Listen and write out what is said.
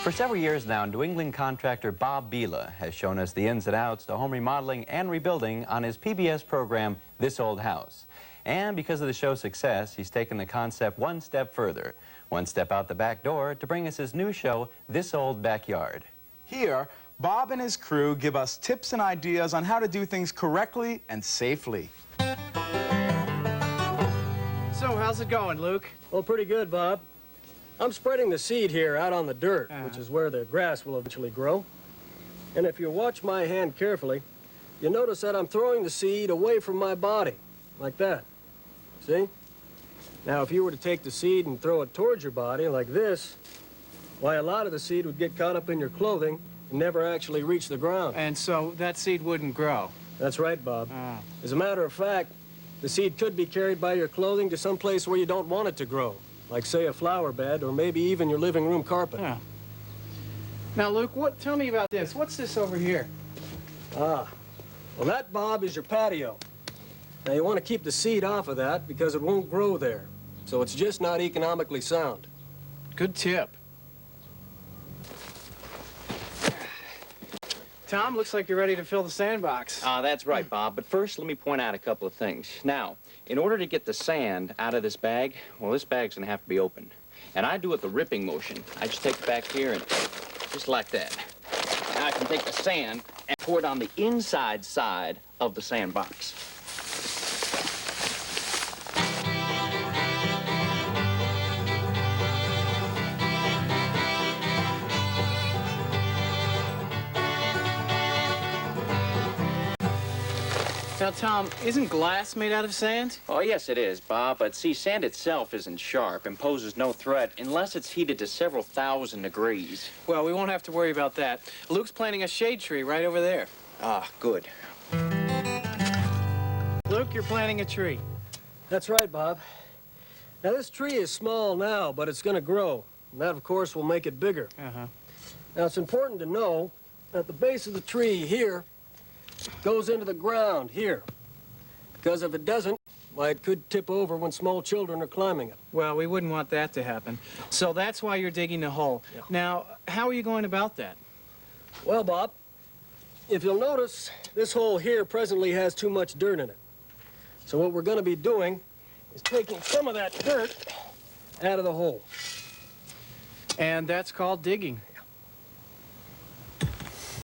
For several years now, New England contractor Bob Bila has shown us the ins and outs to home remodeling and rebuilding on his PBS program, This Old House. And because of the show's success, he's taken the concept one step further, one step out the back door to bring us his new show, This Old Backyard. Here, Bob and his crew give us tips and ideas on how to do things correctly and safely. So, how's it going, Luke? Well, pretty good, Bob. I'm spreading the seed here out on the dirt, which is where the grass will eventually grow. And if you watch my hand carefully, you'll notice that I'm throwing the seed away from my body, like that. See? Now, if you were to take the seed and throw it towards your body, like this, why, a lot of the seed would get caught up in your clothing and never actually reach the ground. And so that seed wouldn't grow? That's right, Bob. As a matter of fact, the seed could be carried by your clothing to some place where you don't want it to grow. Like, say, a flower bed, or maybe even your living room carpet. Yeah. Now, Luke, tell me about this. What's this over here? Well, that, Bob, is your patio. Now, you want to keep the seed off of that because it won't grow there. So it's just not economically sound. Good tip. Tom, looks like you're ready to fill the sandbox. That's right, Bob. But first, let me point out a couple of things. Now, in order to get the sand out of this bag, well, this bag's going to have to be opened. And I do it the ripping motion. I just take it back here and just like that. Now I can take the sand and pour it on the inside side of the sandbox. Now, Tom, isn't glass made out of sand? Oh, yes, it is, Bob. But see, sand itself isn't sharp and poses no threat unless it's heated to several thousand degrees. Well, we won't have to worry about that. Luke's planting a shade tree right over there. Ah, good. Luke, you're planting a tree. That's right, Bob. Now, this tree is small now, but it's going to grow. And that, of course, will make it bigger. Now, it's important to know that the base of the tree here goes into the ground here. Because if it doesn't, why, it could tip over when small children are climbing it. Well, we wouldn't want that to happen. So that's why you're digging the hole. Yeah. Now, how are you going about that? Well, Bob, if you'll notice, this hole here presently has too much dirt in it. So what we're going to be doing is taking some of that dirt out of the hole. And that's called digging.